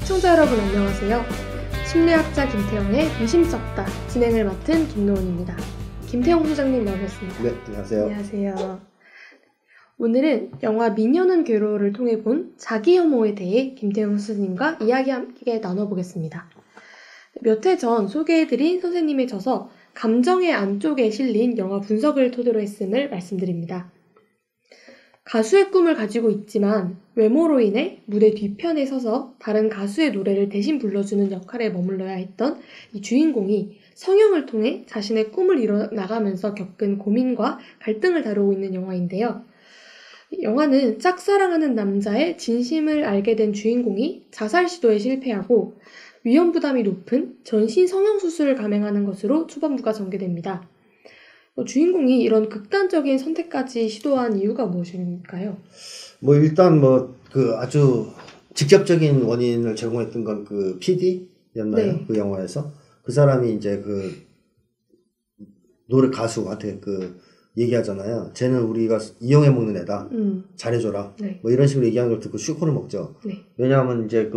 시청자 여러분 안녕하세요. 심리학자 김태형의 의심쩍다 진행을 맡은 김노은입니다. 김태형 소장님 나오셨습니다. 네, 안녕하세요. 안녕하세요. 오늘은 영화 미녀는 괴로워를 통해 본 자기 혐오에 대해 김태형 선생님과 이야기 함께 나눠보겠습니다. 몇 해 전 소개해드린 선생님의 저서 감정의 안쪽에 실린 영화 분석을 토대로 했음을 말씀드립니다. 가수의 꿈을 가지고 있지만 외모로 인해 무대 뒤편에 서서 다른 가수의 노래를 대신 불러주는 역할에 머물러야 했던 이 주인공이 성형을 통해 자신의 꿈을 이뤄나가면서 겪은 고민과 갈등을 다루고 있는 영화인데요. 영화는 짝사랑하는 남자의 진심을 알게 된 주인공이 자살 시도에 실패하고 위험 부담이 높은 전신 성형 수술을 감행하는 것으로 초반부가 전개됩니다. 주인공이 이런 극단적인 선택까지 시도한 이유가 무엇일까요? 일단 아주 직접적인 원인을 제공했던 건 그 PD였나요? 네. 그 영화에서 그 사람이 이제 그 노래 가수한테 얘기하잖아요. 쟤는 우리가 이용해 먹는 애다. 잘해줘라. 네. 이런 식으로 얘기하는 걸 듣고 슈코를 먹죠. 네. 왜냐하면 이제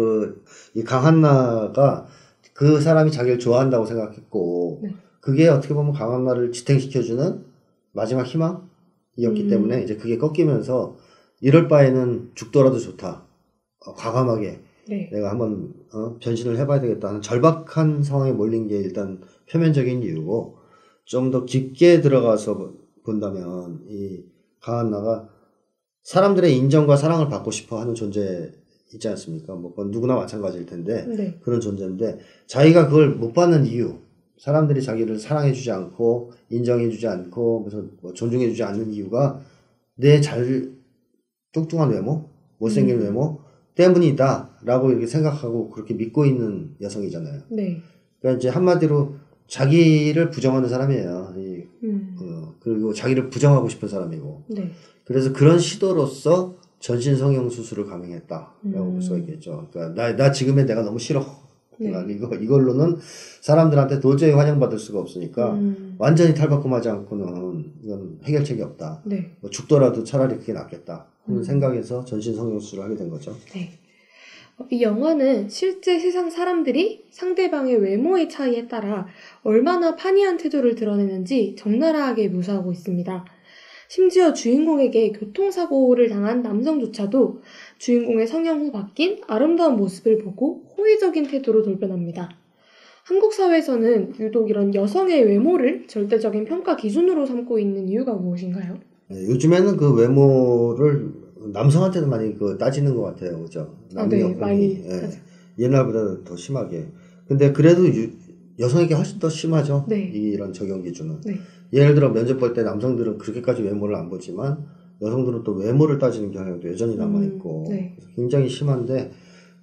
이 강한나가 그 사람이 자기를 좋아한다고 생각했고, 네. 그게 어떻게 보면 강한나를 지탱시켜주는 마지막 희망이었기 때문에 이제 그게 꺾이면서 이럴 바에는 죽더라도 좋다. 과감하게 네. 내가 한번 변신을 해봐야 되겠다는 절박한 상황에 몰린 게 일단 표면적인 이유고, 좀 더 깊게 들어가서 본다면 이 강한나가 사람들의 인정과 사랑을 받고 싶어 하는 존재 있지 않습니까? 그건 누구나 마찬가지일 텐데 네. 그런 존재인데 자기가 그걸 못 받는 이유, 사람들이 자기를 사랑해주지 않고 인정해주지 않고 무슨 존중해주지 않는 이유가 내 뚱뚱한 외모, 못생긴 외모 때문이다라고 이렇게 생각하고 그렇게 믿고 있는 여성이잖아요. 네. 그러니까 이제 한마디로 자기를 부정하는 사람이에요. 그리고 자기를 부정하고 싶은 사람이고. 네. 그래서 그런 시도로서 전신 성형 수술을 감행했다라고 볼 수가 있겠죠. 그러니까 나 지금의 내가 너무 싫어. 네. 이걸로는 사람들한테 도저히 환영받을 수가 없으니까 완전히 탈바꿈하지 않고는 이건 해결책이 없다. 네. 죽더라도 차라리 그게 낫겠다 하는 생각에서 전신 성형 수술을 하게 된 거죠. 네. 이 영화는 실제 세상 사람들이 상대방의 외모의 차이에 따라 얼마나 판이한 태도를 드러내는지 적나라하게 묘사하고 있습니다. 심지어 주인공에게 교통사고를 당한 남성조차도 주인공의 성형 후 바뀐 아름다운 모습을 보고 호의적인 태도로 돌변합니다. 한국 사회에서는 유독 이런 여성의 외모를 절대적인 평가 기준으로 삼고 있는 이유가 무엇인가요? 네, 요즘에는 그 외모를 남성한테도 많이 따지는 것 같아요. 그죠? 남녀 네, 많이. 옛날보다 더 심하게. 근데 그래도 여성에게 훨씬 더 심하죠. 네. 이런 적용 기준은. 네. 예를 들어 면접 볼 때 남성들은 그렇게까지 외모를 안 보지만 여성들은 또 외모를 따지는 경향도 여전히 남아있고 네. 굉장히 심한데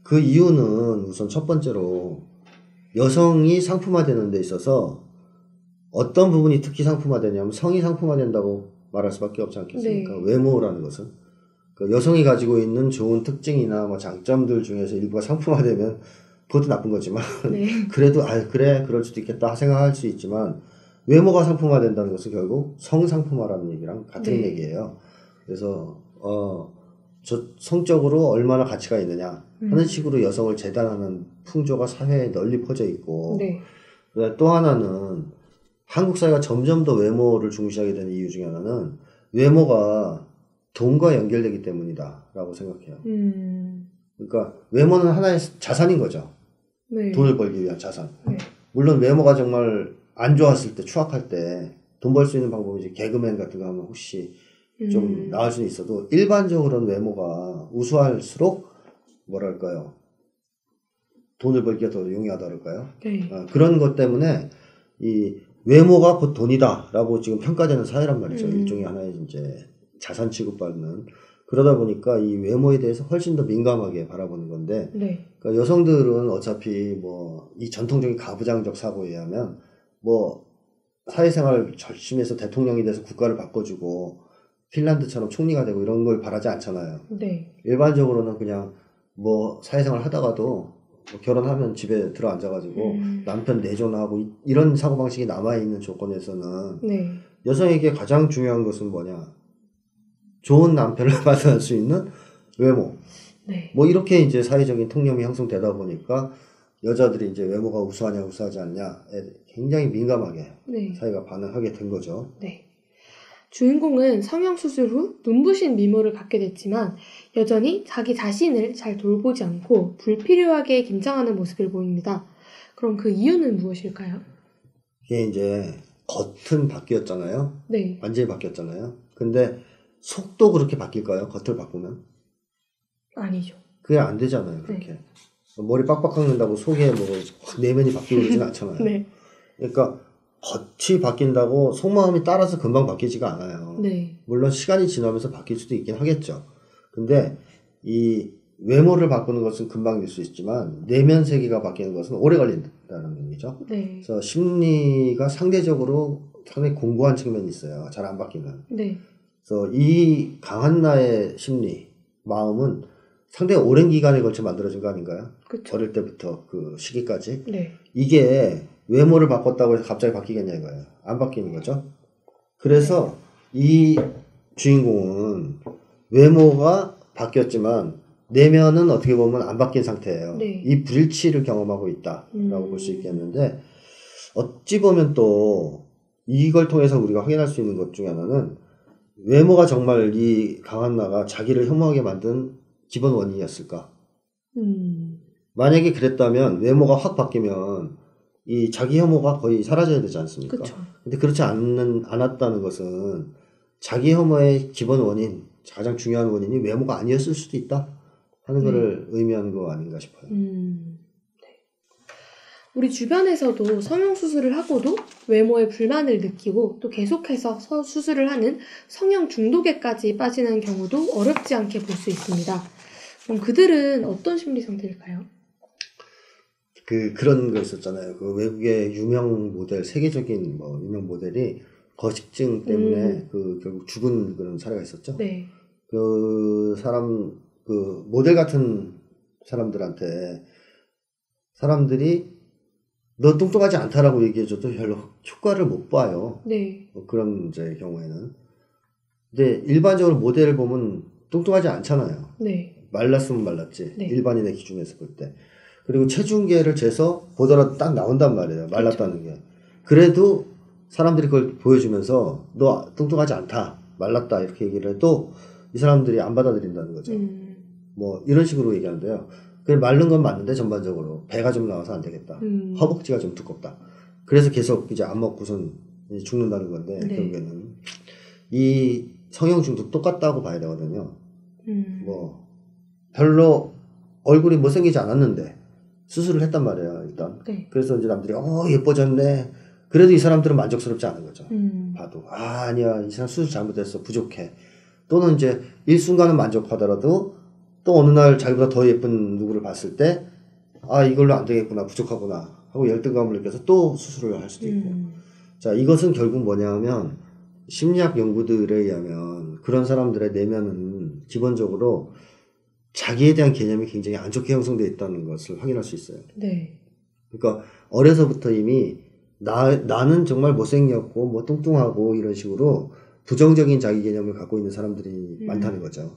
그 이유는 우선 첫 번째로 여성이 상품화되는 데 있어서 어떤 부분이 특히 상품화되냐면 성이 상품화된다고 말할 수밖에 없지 않겠습니까? 네. 외모라는 것은. 여성이 가지고 있는 좋은 특징이나 장점들 중에서 일부가 상품화되면 그것도 나쁜 거지만 네. 그래도 그래 그럴 수도 있겠다 생각할 수 있지만 외모가 상품화된다는 것은 결국 성상품화라는 얘기랑 같은 네. 얘기예요. 그래서 저 성적으로 얼마나 가치가 있느냐 하는 식으로 여성을 재단하는 풍조가 사회에 널리 퍼져 있고 네. 또 하나는 한국 사회가 점점 더 외모를 중시하게 되는 이유 중에 하나는 외모가 돈과 연결되기 때문이다라고 생각해요. 그러니까 외모는 하나의 자산인 거죠. 네. 돈을 벌기 위한 자산. 네. 물론 외모가 정말 안 좋았을 때, 추악할 때 돈 벌 수 있는 방법이 이제 개그맨 같은 거 하면 혹시 좀 나을 수는 있어도 일반적으로는 외모가 우수할수록 뭐랄까요? 돈을 벌기가 더 용이하다 그럴까요? 네. 그런 것 때문에 이 외모가 곧 돈이다라고 지금 평가되는 사회란 말이죠. 일종의 하나의 이제 자산 취급받는. 그러다 보니까 이 외모에 대해서 훨씬 더 민감하게 바라보는 건데, 네. 그러니까 여성들은 어차피 이 전통적인 가부장적 사고에 의하면 사회생활 열심히 해서 대통령이 돼서 국가를 바꿔주고 핀란드처럼 총리가 되고 이런 걸 바라지 않잖아요. 네. 일반적으로는 그냥 사회생활 하다가도 결혼하면 집에 들어 앉아가지고 남편 내조하고 이런 사고방식이 남아있는 조건에서는 네. 여성에게 가장 중요한 것은 뭐냐? 좋은 남편을 만날 수 있는 외모. 네. 뭐 이렇게 이제 사회적인 통념이 형성되다 보니까 여자들이 이제 외모가 우수하냐 우수하지 않냐에 굉장히 민감하게 네. 사회가 반응하게 된 거죠. 네. 주인공은 성형수술 후 눈부신 미모를 갖게 됐지만 여전히 자기 자신을 잘 돌보지 않고 불필요하게 긴장하는 모습을 보입니다. 그럼 그 이유는 무엇일까요? 이게 이제 겉은 바뀌었잖아요. 네. 완전히 바뀌었잖아요. 근데 속도 그렇게 바뀔까요? 겉을 바꾸면? 아니죠. 그게 안 되잖아요. 그렇게. 머리 빡빡 깎는다고 속에 뭐 내면이 바뀌고 그러진 않잖아요. 네. 그러니까 겉이 바뀐다고 속마음이 따라서 금방 바뀌지가 않아요. 네. 물론 시간이 지나면서 바뀔 수도 있긴 하겠죠. 근데 이 외모를 바꾸는 것은 금방 될 수 있지만 내면 세계가 바뀌는 것은 오래 걸린다는 의미죠. 네. 그래서 심리가 상대적으로 상당히 공고한 측면이 있어요. 잘 안 바뀌는. 네. 그래서 이 강한 나의 심리, 마음은 상당히 오랜 기간에 걸쳐 만들어진 거 아닌가요? 그쵸. 어릴 때부터 그 시기까지. 네. 이게 외모를 바꿨다고 해서 갑자기 바뀌겠냐 이거예요. 안 바뀌는 거죠. 그래서 이 주인공은 외모가 바뀌었지만 내면은 어떻게 보면 안 바뀐 상태예요. 네. 이 불일치를 경험하고 있다라고 볼 수 있겠는데 어찌 보면 또 이걸 통해서 우리가 확인할 수 있는 것 중에 하나는 외모가 정말 이 강한 나가 자기를 혐오하게 만든 기본 원인이었을까? 만약에 그랬다면 외모가 확 바뀌면 이 자기 혐오가 거의 사라져야 되지 않습니까? 그쵸. 근데 그렇지 않았다는 것은 자기 혐오의 기본 원인, 가장 중요한 원인이 외모가 아니었을 수도 있다 하는 것을 의미하는 거 아닌가 싶어요. 네. 우리 주변에서도 성형수술을 하고도 외모에 불만을 느끼고 또 계속해서 수술을 하는 성형 중독에까지 빠지는 경우도 어렵지 않게 볼 수 있습니다. 그럼 그들은 어떤 심리 상태일까요? 그런 거 있었잖아요. 그 외국의 유명 모델, 세계적인 뭐 유명 모델이 거식증 때문에 결국 죽은 그런 사례가 있었죠. 네. 그 사람, 그 모델 같은 사람들한테 사람들이 너 뚱뚱하지 않다라고 얘기해줘도 별로 효과를 못 봐요. 네. 그런 이제 경우에는. 근데 일반적으로 모델을 보면 뚱뚱하지 않잖아요. 네. 말랐으면 말랐지. 네. 일반인의 기준에서 볼 때. 그리고 체중계를 재서 보더라도 딱 나온단 말이에요. 말랐다는 게. 그래도 사람들이 그걸 보여주면서 너 뚱뚱하지 않다. 말랐다. 이렇게 얘기를 해도 이 사람들이 안 받아들인다는 거죠. 뭐 이런 식으로 얘기하는데요. 그 마른 건 맞는데 전반적으로 배가 좀 나와서 안 되겠다. 허벅지가 좀 두껍다. 그래서 계속 이제 안 먹고선 죽는다는 건데 네. 결국에는 이 성형 중독 똑같다고 봐야 되거든요. 뭐 별로 얼굴이 못생기지 않았는데 수술을 했단 말이에요. 일단. 네. 그래서 이제 남들이 예뻐졌네. 그래도 이 사람들은 만족스럽지 않은 거죠. 봐도 아니야 이 사람 수술 잘못했어 부족해. 또는 이제 일순간은 만족하더라도 또 어느 날 자기보다 더 예쁜 누구를 봤을 때 이걸로 안 되겠구나 부족하구나 하고 열등감을 느껴서 또 수술을 할 수도 있고. 자, 이것은 결국 뭐냐면 심리학 연구들에 의하면 그런 사람들의 내면은 기본적으로 자기에 대한 개념이 굉장히 안 좋게 형성되어 있다는 것을 확인할 수 있어요. 네. 그러니까 어려서부터 이미 나는 정말 못생겼고 뭐 뚱뚱하고 이런 식으로 부정적인 자기 개념을 갖고 있는 사람들이 많다는 거죠.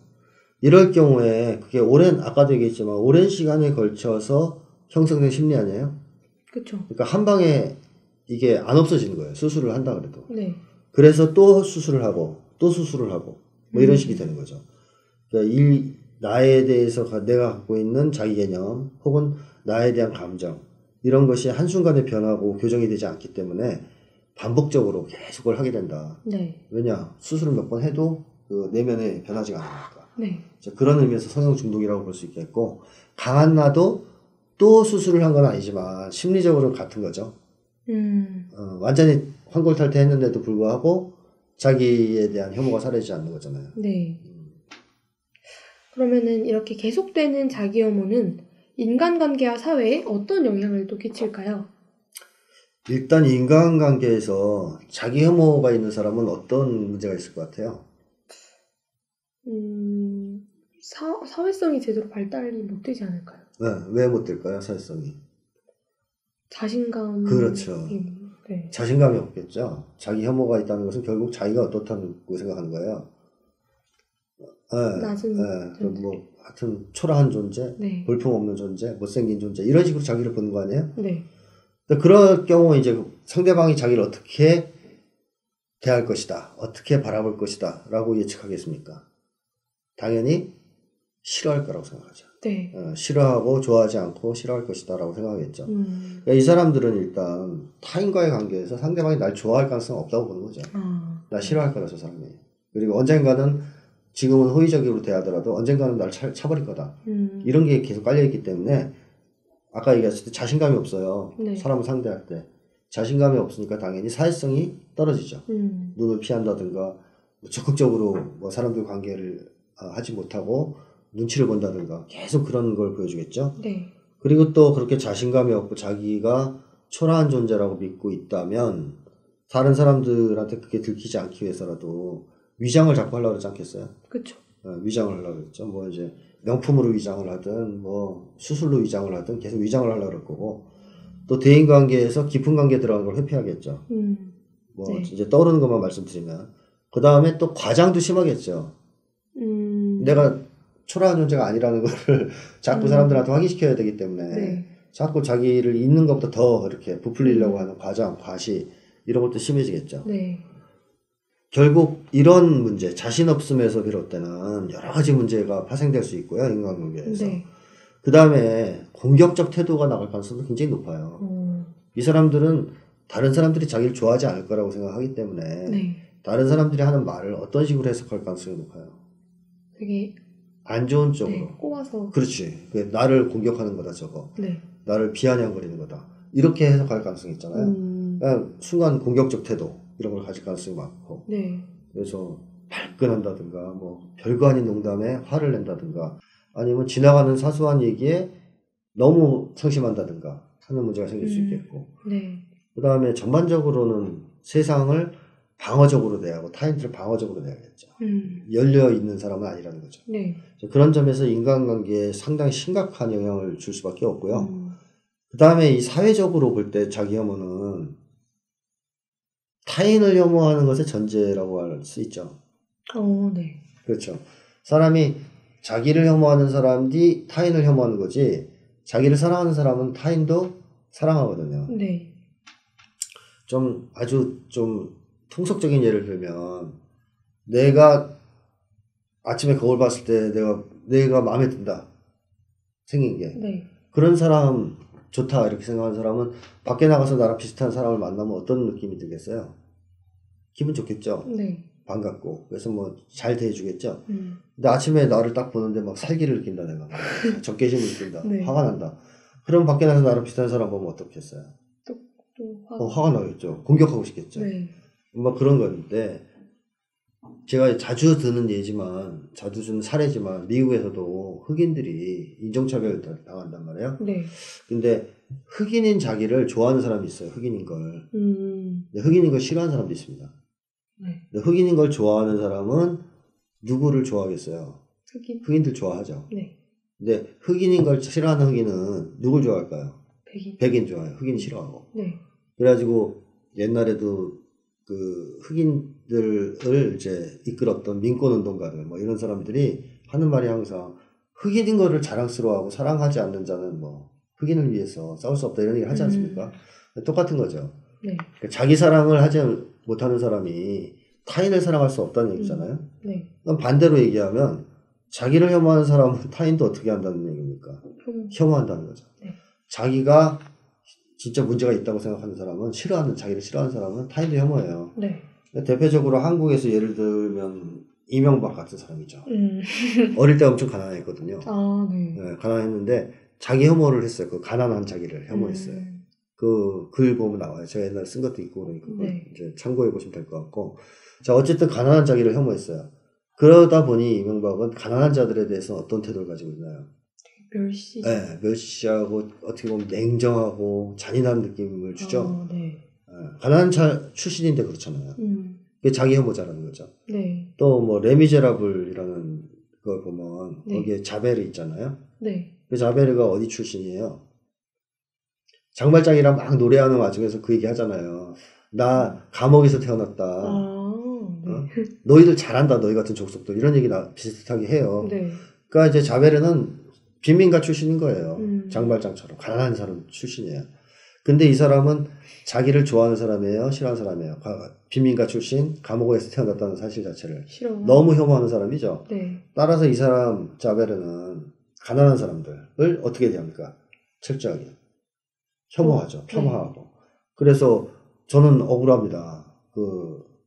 이럴 경우에 그게 아까도 얘기했지만 오랜 시간에 걸쳐서 형성된 심리 아니에요? 그렇죠. 그러니까 한 방에 이게 안 없어지는 거예요. 수술을 한다 그래도. 네. 그래서 또 수술을 하고 또 수술을 하고 뭐 이런 식이 되는 거죠. 그러니까 나에 대해서 내가 갖고 있는 자기 개념 혹은 나에 대한 감정 이런 것이 한순간에 변하고 교정이 되지 않기 때문에 반복적으로 계속 그걸 하게 된다. 네. 왜냐? 수술을 몇 번 해도 그 내면에 변하지가 않으니까. 네. 그런 의미에서 성형 중독이라고 볼 수 있겠고 강한 나도 또 수술을 한 건 아니지만 심리적으로 같은 거죠. 완전히 환골탈태했는데도 불구하고 자기에 대한 혐오가 사라지지 않는 거잖아요. 네. 그러면은 이렇게 계속되는 자기 혐오는 인간관계와 사회에 어떤 영향을 또 끼칠까요? 일단 인간관계에서 자기 혐오가 있는 사람은 어떤 문제가 있을 것 같아요? 사회성이 제대로 발달이 못 되지 않을까요? 네, 왜 못 될까요? 사회성이. 자신감. 그렇죠. 네. 자신감이 없겠죠. 자기 혐오가 있다는 것은 결국 자기가 어떻다고 생각하는 거예요. 낮은 존재. 뭐 하여튼 초라한 존재, 네. 볼품없는 존재, 못생긴 존재 이런 식으로 자기를 보는 거 아니에요? 네. 근데 그럴 경우 이제 상대방이 자기를 어떻게 대할 것이다, 어떻게 바라볼 것이다 라고 예측하겠습니까? 당연히 싫어할 거라고 생각하죠. 네. 싫어하고 좋아하지 않고 싫어할 것이다 라고 생각하겠죠. 그러니까 이 사람들은 일단 타인과의 관계에서 상대방이 날 좋아할 가능성은 없다고 보는 거죠. 나 싫어할 거다 저 사람이. 그리고 언젠가는 지금은 호의적으로 대하더라도 언젠가는 날 차버릴 거다. 이런 게 계속 깔려있기 때문에 아까 얘기했을 때 자신감이 없어요. 네. 사람을 상대할 때. 자신감이 없으니까 당연히 사회성이 떨어지죠. 눈을 피한다든가 적극적으로 뭐 사람들 관계를 하지 못하고 눈치를 본다든가 계속 그런 걸 보여주겠죠. 네. 그리고 또 그렇게 자신감이 없고 자기가 초라한 존재라고 믿고 있다면 다른 사람들한테 그게 들키지 않기 위해서라도 위장을 자꾸 하려고 그러지 않겠어요? 그렇죠. 위장을 하려고 그랬죠. 뭐 이제 명품으로 위장을 하든 뭐 수술로 위장을 하든 계속 위장을 하려고 그럴 거고 또 대인 관계에서 깊은 관계에 들어가는 걸 회피하겠죠. 뭐 네. 이제 떠오르는 것만 말씀드리면 그 다음에 또 과장도 심하겠죠. 내가 초라한 존재가 아니라는 거를 자꾸 사람들한테 확인시켜야 되기 때문에 네. 자꾸 자기를 있는 것보다 더 이렇게 부풀리려고 하는 과장, 과시 이런 것도 심해지겠죠. 네. 결국 이런 문제, 자신 없음에서 비롯되는 여러 가지 문제가 파생될 수 있고요. 인간관계에서. 네. 그 다음에 공격적 태도가 나갈 가능성도 굉장히 높아요. 이 사람들은 다른 사람들이 자기를 좋아하지 않을 거라고 생각하기 때문에 네. 다른 사람들이 하는 말을 어떤 식으로 해석할 가능성이 높아요. 되게 안 좋은 쪽으로. 네, 꼬아서. 그렇지. 나를 공격하는 거다 저거. 네. 나를 비아냥거리는 거다. 이렇게 해석할 가능성이 있잖아요. 그냥 순간 공격적 태도 이런 걸 가질 가능성이 많고. 네. 그래서 발끈한다든가 뭐 별거 아닌 농담에 화를 낸다든가 아니면 지나가는 사소한 얘기에 너무 상심한다든가 하는 문제가 생길 수 있겠고. 네. 그 다음에 전반적으로는 세상을 방어적으로 대하고 타인들을 방어적으로 대하겠죠. 열려있는 사람은 아니라는 거죠. 네. 그런 점에서 인간관계에 상당히 심각한 영향을 줄 수밖에 없고요. 그 다음에 이 사회적으로 볼 때 자기 혐오는 타인을 혐오하는 것의 전제라고 할 수 있죠. 네. 그렇죠. 사람이 자기를 혐오하는 사람이 타인을 혐오하는 거지 자기를 사랑하는 사람은 타인도 사랑하거든요. 네. 좀 아주 좀 통속적인 예를 들면 내가 아침에 거울 봤을 때 내가 마음에 든다 생긴 게 네. 그런 사람 좋다 이렇게 생각하는 사람은 밖에 나가서 나랑 비슷한 사람을 만나면 어떤 느낌이 들겠어요? 기분 좋겠죠. 네. 반갑고 그래서 뭐 잘 대해주겠죠. 근데 아침에 나를 딱 보는데 막 살기를 느낀다 내가 적개심을 느낀다 네. 화가 난다. 그럼 밖에 나가서 나랑 비슷한 사람 보면 어떻겠어요? 또 화가 나겠죠. 공격하고 싶겠죠. 네. 뭐 그런 건데 제가 자주 드는 예지만 자주 주는 사례지만 미국에서도 흑인들이 인종차별 당한단 말이에요. 네. 근데 흑인인 자기를 좋아하는 사람이 있어요. 흑인인 걸. 근데 흑인인 걸 싫어하는 사람도 있습니다. 네. 근데 흑인인 걸 좋아하는 사람은 누구를 좋아하겠어요? 흑인들 좋아하죠. 네. 근데 흑인인 걸 싫어하는 흑인은 누굴 좋아할까요? 백인 좋아해요. 흑인 싫어하고. 네. 그래가지고 옛날에도 그 흑인들을 이제 이끌었던 민권운동가들 뭐 이런 사람들이 하는 말이 항상 흑인인 거를 자랑스러워하고 사랑하지 않는 자는 뭐 흑인을 위해서 싸울 수 없다 이런 얘기를 하지 않습니까? 똑같은 거죠. 네. 그러니까 자기 사랑을 하지 못하는 사람이 타인을 사랑할 수 없다는 얘기잖아요. 네. 그럼 반대로 얘기하면 자기를 혐오하는 사람은 타인도 어떻게 한다는 얘기입니까? 혐오한다는 거죠. 네. 자기가 진짜 문제가 있다고 생각하는 사람은 자기를 싫어하는 사람은 타인도 혐오해요. 네. 대표적으로 한국에서 예를 들면 이명박 같은 사람이죠. 어릴 때 엄청 가난했거든요. 네. 네, 가난했는데 자기 혐오를 했어요. 그 가난한 자기를 혐오했어요. 그 글 보면 나와요. 제가 옛날에 쓴 것도 있고 그러니까 네. 이제 참고해 보시면 될 것 같고. 자, 어쨌든 가난한 자기를 혐오했어요. 그러다 보니 이명박은 가난한 자들에 대해서 어떤 태도를 가지고 있나요? 멸시. 네, 멸시하고 어떻게 보면 냉정하고 잔인한 느낌을 주죠. 네. 가난한 출신인데 그렇잖아요. 그게 자기 혐오자라는 거죠. 네. 또 뭐 레미제라블이라는 걸 보면 네. 거기에 자베르 있잖아요. 네. 그 자베르가 어디 출신이에요? 장발장이랑 막 노래하는 와중에서 그 얘기 하잖아요. 나 감옥에서 태어났다. 네. 너희들 잘한다, 너희 같은 족속들. 이런 얘기 비슷하게 해요. 네. 그러니까 이제 자베르는 빈민가 출신인 거예요. 장발장처럼. 가난한 사람 출신이에요. 근데 이 사람은 자기를 좋아하는 사람이에요? 싫어하는 사람이에요? 빈민가 출신, 감옥에서 태어났다는 사실 자체를 너무 혐오하는 사람이죠. 네. 따라서 이 사람 자베르는 가난한 사람들을 어떻게 대합니까? 철저하게 혐오하죠. 폄하하고. 그래서 저는 억울합니다.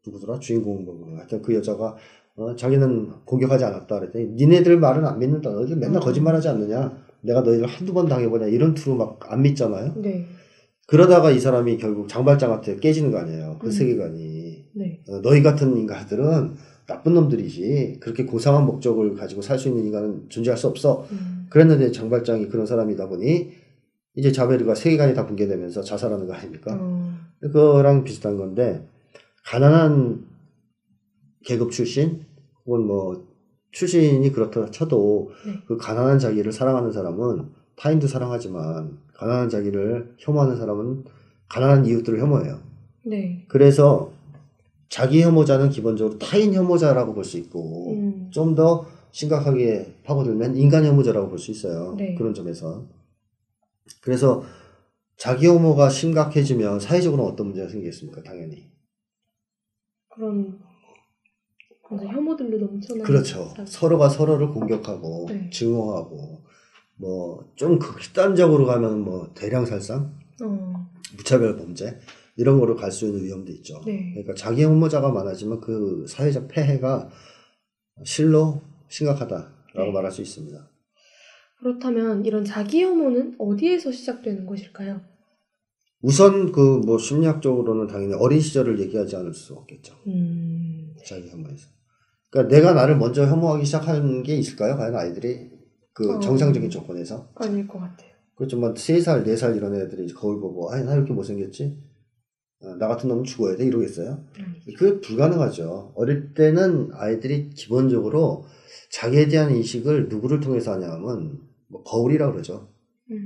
누구더라? 주인공 하여튼 그 여자가 자기는 공격하지 않았다 그랬더니 니네들 말은 안 믿는다. 너희들 맨날 거짓말하지 않느냐. 내가 너희들 한두 번 당해보냐. 이런 투로 막 안 믿잖아요. 네. 그러다가 이 사람이 결국 장발장한테 깨지는 거 아니에요. 그 세계관이. 네. 너희 같은 인간들은 나쁜 놈들이지. 그렇게 고상한 목적을 가지고 살 수 있는 인간은 존재할 수 없어. 그랬는데 장발장이 그런 사람이다 보니 이제 자베르가 세계관이 다 붕괴되면서 자살하는 거 아닙니까? 그거랑 비슷한 건데 가난한 계급 출신 혹은 뭐 출신이 그렇다 쳐도 그 가난한 자기를 사랑하는 사람은 타인도 사랑하지만 가난한 자기를 혐오하는 사람은 가난한 이웃들을 혐오해요. 네. 그래서 자기 혐오자는 기본적으로 타인 혐오자라고 볼 수 있고 좀 더 심각하게 파고들면 인간 혐오자라고 볼 수 있어요. 네. 그런 점에서. 그래서 자기 혐오가 심각해지면 사회적으로 어떤 문제가 생기겠습니까? 당연히. 그런 혐오들로 넘쳐나는. 그렇죠. 서로가 서로를 공격하고 증오하고 뭐 좀 극단적으로 가면 뭐 대량살상, 무차별 범죄 이런 거로 갈 수 있는 위험도 있죠. 그러니까 자기 혐오자가 많아지면 그 사회적 폐해가 실로 심각하다라고 말할 수 있습니다. 그렇다면 이런 자기 혐오는 어디에서 시작되는 것일까요? 우선 뭐 심리학적으로는 당연히 어린 시절을 얘기하지 않을 수 없겠죠. 자기 혐오에서. 그러니까 내가 나를 먼저 혐오하기 시작하는 게 있을까요? 과연 아이들이 정상적인 조건에서? 아닐 것 같아요. 그렇죠. 뭐 3살, 4살 이런 애들이 거울 보고 나 이렇게 못생겼지? 나 같은 놈은 죽어야 돼? 이러겠어요? 그게 불가능하죠. 어릴 때는 아이들이 기본적으로 자기에 대한 인식을 누구를 통해서 하냐면 뭐 거울이라고 그러죠.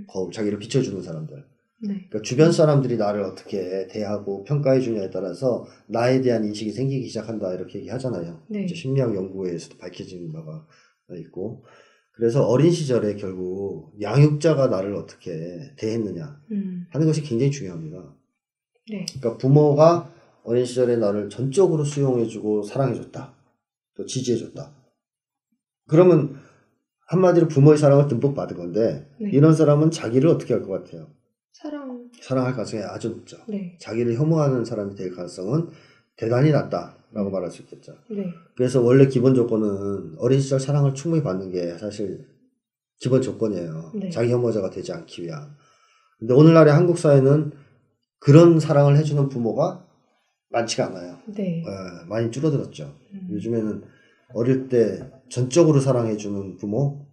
거울, 자기를 비춰주는 사람들. 그러니까 주변 사람들이 나를 어떻게 대하고 평가해 주냐에 따라서 나에 대한 인식이 생기기 시작한다 이렇게 얘기하잖아요. 이제 심리학 연구에서도 밝혀지는 바가 있고 그래서 어린 시절에 결국 양육자가 나를 어떻게 대했느냐 하는 것이 굉장히 중요합니다. 그러니까 부모가 어린 시절에 나를 전적으로 수용해주고 사랑해줬다. 또 지지해줬다. 그러면 한마디로 부모의 사랑을 듬뿍 받은 건데 이런 사람은 자기를 어떻게 할 것 같아요? 사랑할 가능성이 아주 높죠. 자기를 혐오하는 사람이 될 가능성은 대단히 낮다라고 말할 수 있겠죠. 그래서 원래 기본 조건은 어린 시절 사랑을 충분히 받는 게 사실 기본 조건이에요. 자기 혐오자가 되지 않기 위한. 근데 오늘날의 한국 사회는 그런 사랑을 해주는 부모가 많지가 않아요. 많이 줄어들었죠. 요즘에는 어릴 때 전적으로 사랑해주는 부모,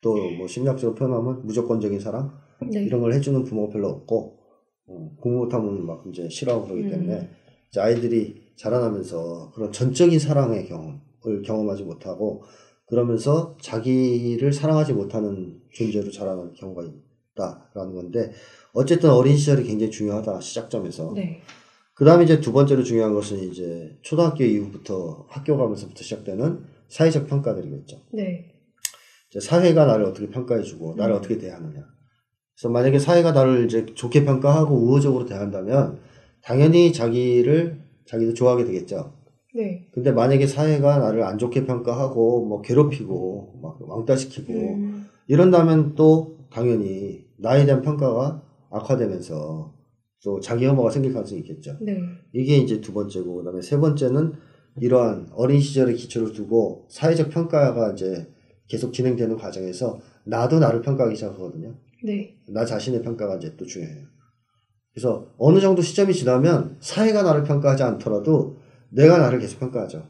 또 뭐 심리학적으로 표현하면 무조건적인 사랑 이런 걸 해주는 부모가 별로 없고 공부 못하면 막 이제 싫어하고 그러기 때문에 이제 아이들이 자라나면서 그런 전적인 사랑의 경험을 경험하지 못하고 그러면서 자기를 사랑하지 못하는 존재로 자라는 경우가 있다라는 건데 어쨌든 어린 시절이 굉장히 중요하다 시작점에서. 그 다음에 이제 두 번째로 중요한 것은 이제 초등학교 이후부터 학교 가면서부터 시작되는 사회적 평가들이겠죠. 이제 사회가 나를 어떻게 평가해주고 나를 어떻게 대하느냐. 그래서 만약에 사회가 나를 이제 좋게 평가하고 우호적으로 대한다면 당연히 자기도 좋아하게 되겠죠. 근데 만약에 사회가 나를 안 좋게 평가하고 뭐 괴롭히고 막 왕따시키고 이런다면 또 당연히 나에 대한 평가가 악화되면서 또 자기 혐오가 생길 가능성이 있겠죠. 이게 이제 두 번째고 그다음에 세 번째는 이러한 어린 시절의 기초를 두고 사회적 평가가 이제 계속 진행되는 과정에서 나도 나를 평가하기 시작하거든요. 나 자신의 평가가 이제 또 중요해요. 그래서 어느 정도 시점이 지나면 사회가 나를 평가하지 않더라도 내가 나를 계속 평가하죠.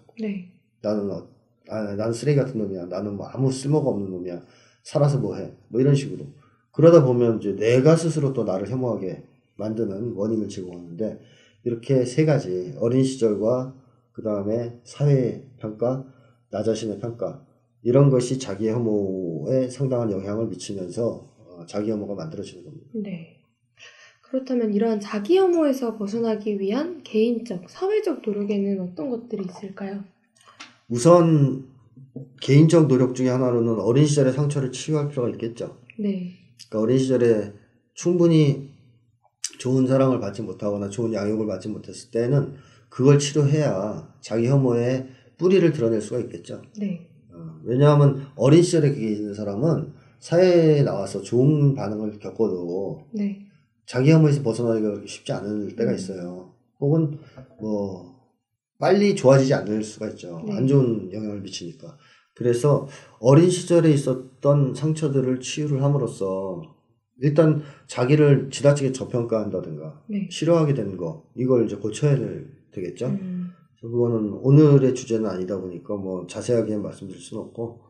나는 쓰레기 같은 놈이야. 나는 뭐 아무 쓸모가 없는 놈이야. 살아서 뭐 해. 뭐 이런 식으로. 그러다 보면 이제 내가 스스로 또 나를 혐오하게 만드는 원인을 제공하는데 이렇게 세 가지 어린 시절과 그 다음에 사회 평가, 나 자신의 평가 이런 것이 자기 혐오에 상당한 영향을 미치면서 자기 혐오가 만들어지는 겁니다. 그렇다면 이러한 자기 혐오에서 벗어나기 위한 개인적, 사회적 노력에는 어떤 것들이 있을까요? 우선 개인적 노력 중에 하나로는 어린 시절의 상처를 치유할 필요가 있겠죠. 네. 그러니까 어린 시절에 충분히 좋은 사랑을 받지 못하거나 좋은 양육을 받지 못했을 때는 그걸 치료해야 자기 혐오의 뿌리를 드러낼 수가 있겠죠. 네. 왜냐하면 어린 시절에 그게 있는 사람은 사회에 나와서 좋은 반응을 겪어도 네. 자기 혐오에서 벗어나기가 그렇게 쉽지 않을 때가 있어요. 혹은 뭐 빨리 좋아지지 않을 수가 있죠. 네. 안 좋은 영향을 미치니까. 그래서 어린 시절에 있었던 상처들을 치유를 함으로써 일단 자기를 지나치게 저평가한다든가 네. 싫어하게 되는 거 이걸 이제 고쳐야 되겠죠. 그래서 그거는 오늘의 주제는 아니다 보니까 뭐 자세하게 말씀드릴 수는 없고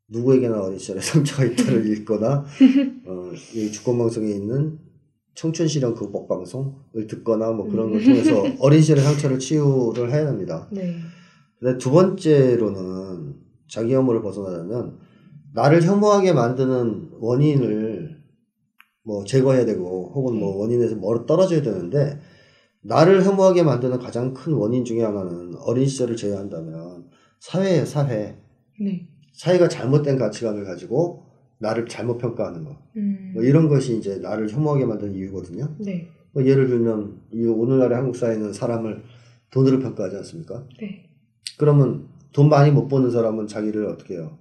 누구에게나 어린 시절에 상처가 있다를 읽거나 이 주권방송에 있는 청춘실현 극복 방송을 듣거나 뭐 그런 걸 통해서 어린 시절의 상처를 치유를 해야 합니다. 네. 근데 두 번째로는 자기 혐오를 벗어나려면 나를 혐오하게 만드는 원인을 뭐 제거해야 되고 혹은 뭐 원인에서 멀어 떨어져야 되는데 나를 혐오하게 만드는 가장 큰 원인 중에 하나는 어린 시절을 제외한다면 사회예요, 사회. 네. 사회가 잘못된 가치관을 가지고 나를 잘못 평가하는 거. 뭐 이런 것이 이제 나를 혐오하게 만드는 이유거든요. 네. 뭐 예를 들면 이 오늘날의 한국 사회는 사람을 돈으로 평가하지 않습니까? 네. 그러면 돈 많이 못 버는 사람은 자기를 어떻게 해요?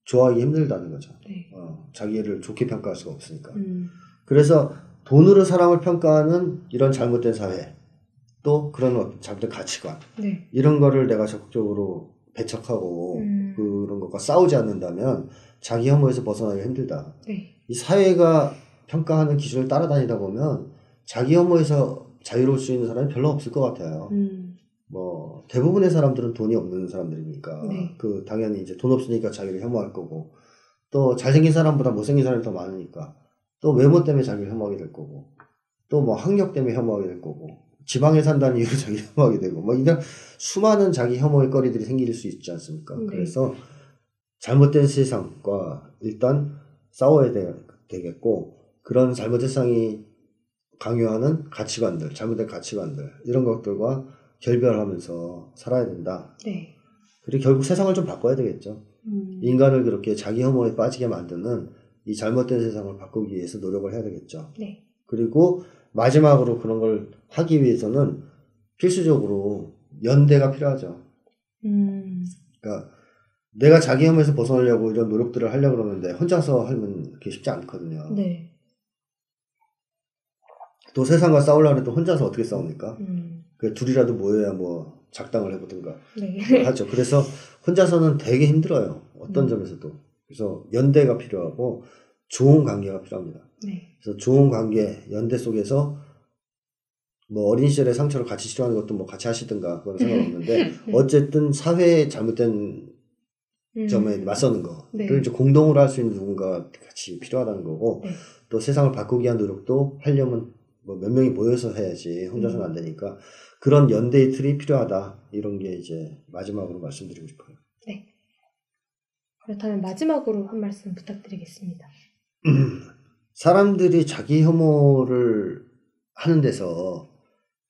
좋아하기 힘들다는 거죠. 네. 자기를 좋게 평가할 수가 없으니까. 그래서 돈으로 사람을 평가하는 이런 잘못된 사회, 또 그런 잘못된 가치관, 네. 이런 거를 내가 적극적으로 배척하고 그런 것과 싸우지 않는다면 자기 혐오에서 벗어나기가 힘들다. 네. 이 사회가 평가하는 기준을 따라다니다 보면 자기 혐오에서 자유로울 수 있는 사람이 별로 없을 것 같아요. 뭐 대부분의 사람들은 돈이 없는 사람들이니까 네. 그 당연히 이제 돈 없으니까 자기를 혐오할 거고 또 잘생긴 사람보다 못생긴 사람이 더 많으니까 또 외모 때문에 자기를 혐오하게 될 거고 또 뭐 학력 때문에 혐오하게 될 거고 지방에 산다는 이유로 자기 혐오하게 되고 뭐 이런 수많은 자기 혐오의 거리들이 생길 수 있지 않습니까? 네. 그래서 잘못된 세상과 일단 싸워야 되겠고 그런 잘못된 세상이 강요하는 가치관들, 잘못된 가치관들 이런 것들과 결별하면서 살아야 된다. 네. 그리고 결국 세상을 좀 바꿔야 되겠죠. 인간을 그렇게 자기 혐오에 빠지게 만드는 이 잘못된 세상을 바꾸기 위해서 노력을 해야 되겠죠. 네. 그리고 마지막으로 그런 걸 하기 위해서는 필수적으로 연대가 필요하죠. 그러니까 내가 자기 혐오에서 벗어나려고 이런 노력들을 하려고 그러는데 혼자서 하면 그게 쉽지 않거든요. 네. 또 세상과 싸우려고 해도 혼자서 어떻게 싸웁니까? 그 둘이라도 모여야 뭐 작당을 해보든가 네. 하죠. 그래서 혼자서는 되게 힘들어요. 어떤 점에서도. 그래서 연대가 필요하고 좋은 관계가 필요합니다. 네. 그래서 좋은 관계, 연대 속에서 뭐 어린 시절에 상처를 같이 치료하는 것도 뭐 같이 하시든가 그건 상관없는데 어쨌든 사회의 잘못된 점에 맞서는 거를 네. 이제 공동으로 할 수 있는 누군가 같이 필요하다는 거고 네. 또 세상을 바꾸기 위한 노력도 하려면 뭐 몇 명이 모여서 해야지 혼자서는 안 되니까 그런 연대의 틀이 필요하다. 이런 게 이제 마지막으로 말씀드리고 싶어요. 네. 그렇다면 마지막으로 한 말씀 부탁드리겠습니다. 사람들이 자기 혐오를 하는 데서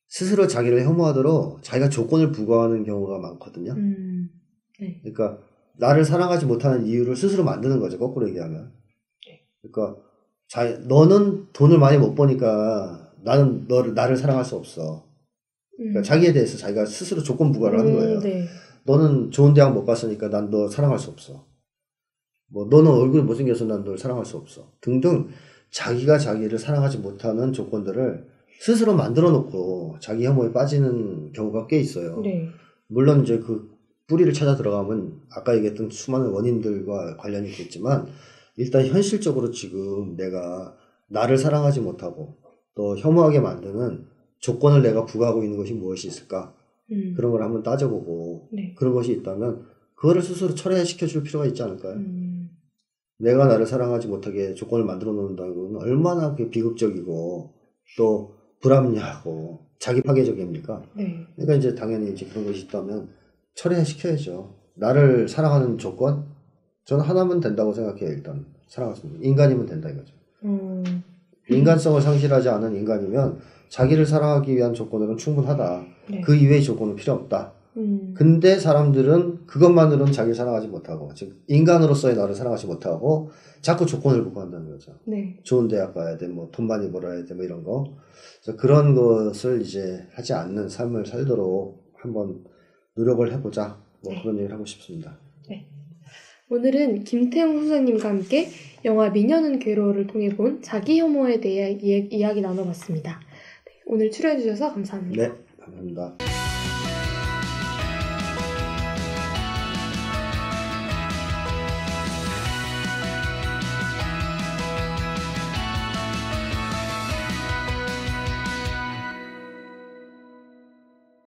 스스로 자기를 혐오하도록 자기가 조건을 부과하는 경우가 많거든요. 네. 그러니까 나를 사랑하지 못하는 이유를 스스로 만드는 거죠. 거꾸로 얘기하면. 그러니까 너는 돈을 많이 못 버니까 나는 나를 사랑할 수 없어. 그러니까 자기에 대해서 자기가 스스로 조건 부과를 하는 거예요. 네. 너는 좋은 대학 못 갔으니까 난 너 사랑할 수 없어. 뭐 너는 얼굴이 못생겨서 난 널 사랑할 수 없어. 등등 자기가 자기를 사랑하지 못하는 조건들을 스스로 만들어 놓고 자기 혐오에 빠지는 경우가 꽤 있어요. 네. 물론 이제 그 뿌리를 찾아 들어가면 아까 얘기했던 수많은 원인들과 관련이 있겠지만 일단 현실적으로 지금 내가 나를 사랑하지 못하고 또 혐오하게 만드는 조건을 내가 부과하고 있는 것이 무엇이 있을까? 그런 걸 한번 따져보고 네. 그런 것이 있다면 그거를 스스로 철회시켜 줄 필요가 있지 않을까요? 내가 나를 사랑하지 못하게 조건을 만들어 놓는다는 건 얼마나 비극적이고 또 불합리하고 자기 파괴적입니까? 네. 그러니까 이제 당연히 이제 그런 것이 있다면 철회시켜야죠. 나를 사랑하는 조건? 저는 하나면 된다고 생각해요. 일단 사랑할 수 있는 인간이면 된다 이거죠. 인간성을 상실하지 않은 인간이면 자기를 사랑하기 위한 조건으로는 충분하다. 네. 그 이외의 조건은 필요 없다. 근데 사람들은 그것만으로는 자기를 사랑하지 못하고, 즉 인간으로서의 나를 사랑하지 못하고 자꾸 조건을 부과한다는 거죠. 네. 좋은 대학 가야 돼, 뭐 돈 많이 벌어야 돼, 뭐 이런 거. 그래서 그런 것을 이제 하지 않는 삶을 살도록 한번 노력을 해보자. 뭐 네. 그런 얘기를 하고 싶습니다. 네. 오늘은 김태형 선생님과 함께 영화 미녀는 괴로워를 통해 본 자기 혐오에 대해 이야기 나눠봤습니다. 네, 오늘 출연해주셔서 감사합니다. 네, 감사합니다.